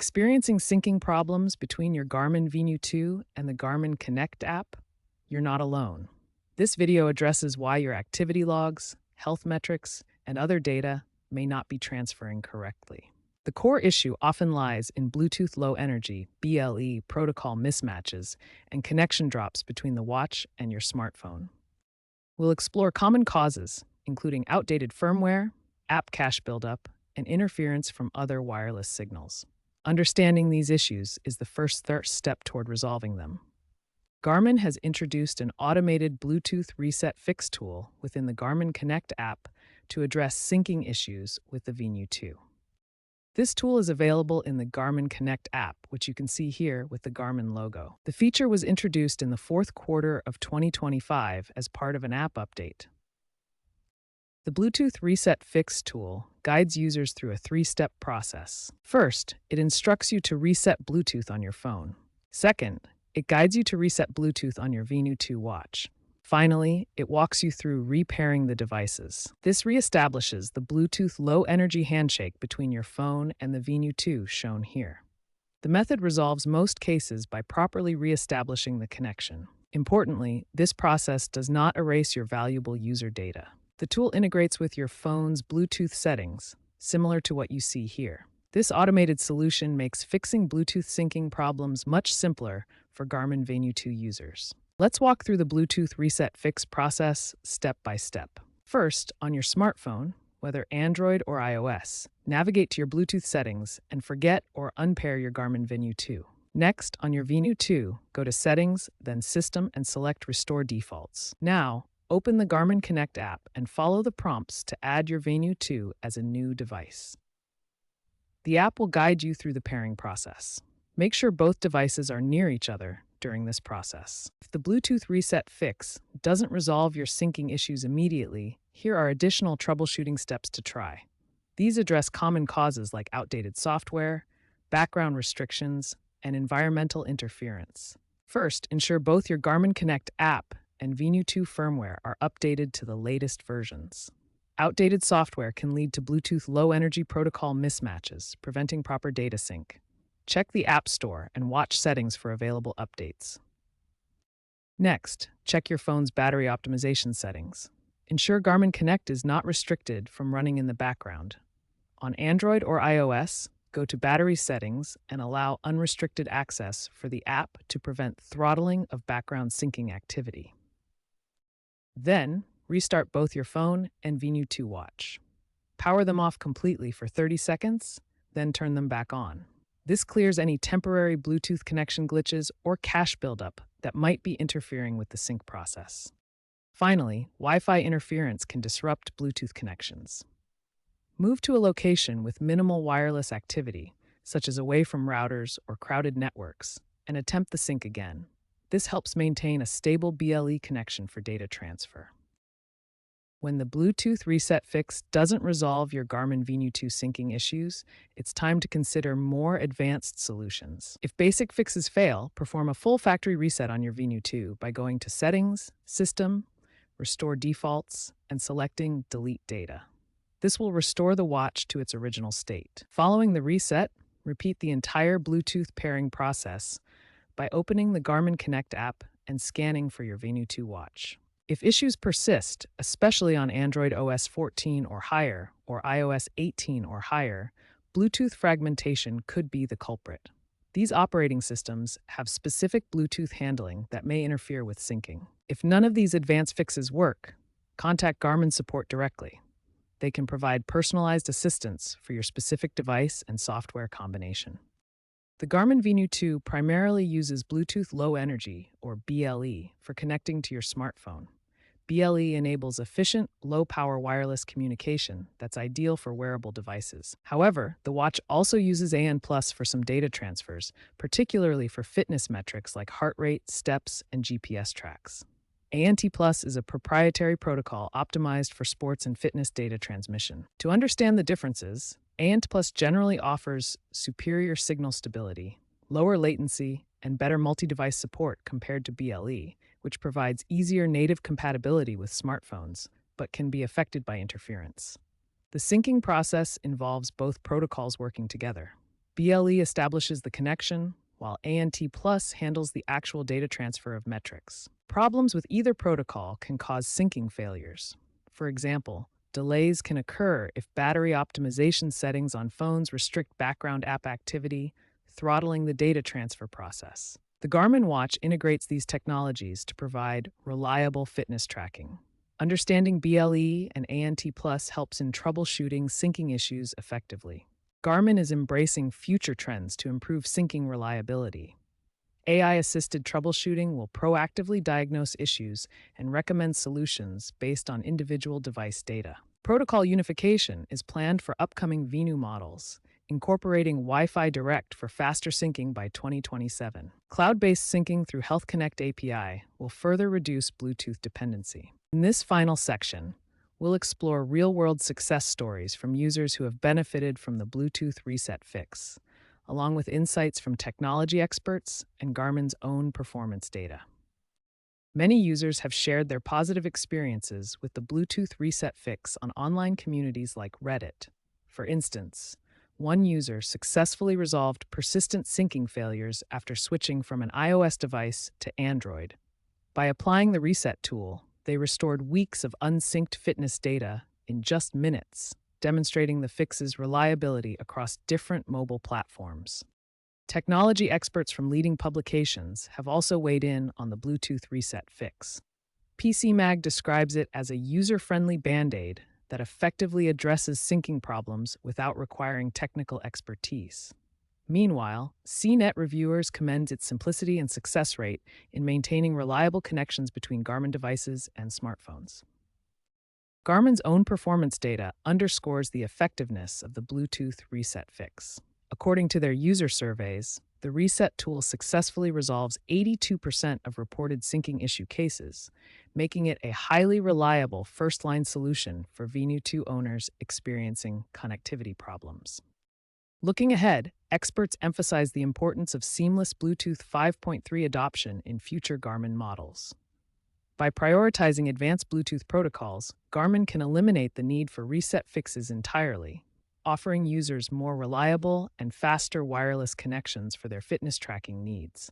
Experiencing syncing problems between your Garmin Venu 2 and the Garmin Connect app? You're not alone. This video addresses why your activity logs, health metrics, and other data may not be transferring correctly. The core issue often lies in Bluetooth Low Energy (BLE) protocol mismatches and connection drops between the watch and your smartphone. We'll explore common causes, including outdated firmware, app cache buildup, and interference from other wireless signals. Understanding these issues is the first step toward resolving them. Garmin has introduced an automated Bluetooth reset fix tool within the Garmin Connect app to address syncing issues with the Venu 2. This tool is available in the Garmin Connect app, which you can see here with the Garmin logo. The feature was introduced in the fourth quarter of 2025 as part of an app update. The Bluetooth Reset Fix tool guides users through a three-step process. First, it instructs you to reset Bluetooth on your phone. Second, it guides you to reset Bluetooth on your Venu 2 watch. Finally, it walks you through repairing the devices. This reestablishes the Bluetooth low-energy handshake between your phone and the Venu 2 shown here. The method resolves most cases by properly reestablishing the connection. Importantly, this process does not erase your valuable user data. The tool integrates with your phone's Bluetooth settings, similar to what you see here. This automated solution makes fixing Bluetooth syncing problems much simpler for Garmin Venu 2 users. Let's walk through the Bluetooth Reset Fix process step by step. First, on your smartphone, whether Android or iOS, navigate to your Bluetooth settings and forget or unpair your Garmin Venu 2. Next, on your Venu 2, go to Settings, then System, and select Restore Defaults. Now, open the Garmin Connect app and follow the prompts to add your Venu 2 as a new device. The app will guide you through the pairing process. Make sure both devices are near each other during this process. If the Bluetooth Reset Fix doesn't resolve your syncing issues immediately, here are additional troubleshooting steps to try. These address common causes like outdated software, background restrictions, and environmental interference. First, ensure both your Garmin Connect app and Venu 2 firmware are updated to the latest versions. Outdated software can lead to Bluetooth Low Energy protocol mismatches, preventing proper data sync. Check the App Store and watch settings for available updates. Next, check your phone's battery optimization settings. Ensure Garmin Connect is not restricted from running in the background. On Android or iOS, go to Battery Settings and allow unrestricted access for the app to prevent throttling of background syncing activity. Then, restart both your phone and Venu 2 watch. Power them off completely for 30 seconds, then turn them back on. This clears any temporary Bluetooth connection glitches or cache buildup that might be interfering with the sync process. Finally, Wi-Fi interference can disrupt Bluetooth connections. Move to a location with minimal wireless activity, such as away from routers or crowded networks, and attempt the sync again. This helps maintain a stable BLE connection for data transfer. When the Bluetooth Reset Fix doesn't resolve your Garmin Venu 2 syncing issues, it's time to consider more advanced solutions. If basic fixes fail, perform a full factory reset on your Venu 2 by going to Settings, System, Restore Defaults, and selecting Delete Data. This will restore the watch to its original state. Following the reset, repeat the entire Bluetooth pairing process by opening the Garmin Connect app and scanning for your Venu 2 watch. If issues persist, especially on Android OS 14 or higher or iOS 18 or higher, Bluetooth fragmentation could be the culprit. These operating systems have specific Bluetooth handling that may interfere with syncing. If none of these advanced fixes work, contact Garmin support directly. They can provide personalized assistance for your specific device and software combination. The Garmin Venu 2 primarily uses Bluetooth Low Energy, or BLE, for connecting to your smartphone. BLE enables efficient, low-power wireless communication that's ideal for wearable devices. However, the watch also uses AN+ for some data transfers, particularly for fitness metrics like heart rate, steps, and GPS tracks. ANT+ is a proprietary protocol optimized for sports and fitness data transmission. To understand the differences, ANT+ generally offers superior signal stability, lower latency, and better multi-device support compared to BLE, which provides easier native compatibility with smartphones, but can be affected by interference. The syncing process involves both protocols working together. BLE establishes the connection, while ANT Plus handles the actual data transfer of metrics. Problems with either protocol can cause syncing failures. For example, delays can occur if battery optimization settings on phones restrict background app activity, throttling the data transfer process. The Garmin watch integrates these technologies to provide reliable fitness tracking. Understanding BLE and ANT Plus helps in troubleshooting syncing issues effectively. Garmin is embracing future trends to improve syncing reliability. AI-assisted troubleshooting will proactively diagnose issues and recommend solutions based on individual device data. Protocol unification is planned for upcoming Venu models, incorporating Wi-Fi Direct for faster syncing by 2027. Cloud-based syncing through Health Connect API will further reduce Bluetooth dependency. In this final section, we'll explore real-world success stories from users who have benefited from the Bluetooth reset fix, along with insights from technology experts and Garmin's own performance data. Many users have shared their positive experiences with the Bluetooth reset fix on online communities like Reddit. For instance, one user successfully resolved persistent syncing failures after switching from an iOS device to Android. By applying the reset tool, they restored weeks of unsynced fitness data in just minutes, demonstrating the fix's reliability across different mobile platforms. Technology experts from leading publications have also weighed in on the Bluetooth reset fix. PCMag describes it as a user-friendly band-aid that effectively addresses syncing problems without requiring technical expertise. Meanwhile, CNET reviewers commend its simplicity and success rate in maintaining reliable connections between Garmin devices and smartphones. Garmin's own performance data underscores the effectiveness of the Bluetooth reset fix. According to their user surveys, the reset tool successfully resolves 82% of reported syncing issue cases, making it a highly reliable first-line solution for Venu 2 owners experiencing connectivity problems. Looking ahead, experts emphasize the importance of seamless Bluetooth 5.3 adoption in future Garmin models. By prioritizing advanced Bluetooth protocols, Garmin can eliminate the need for reset fixes entirely, offering users more reliable and faster wireless connections for their fitness tracking needs.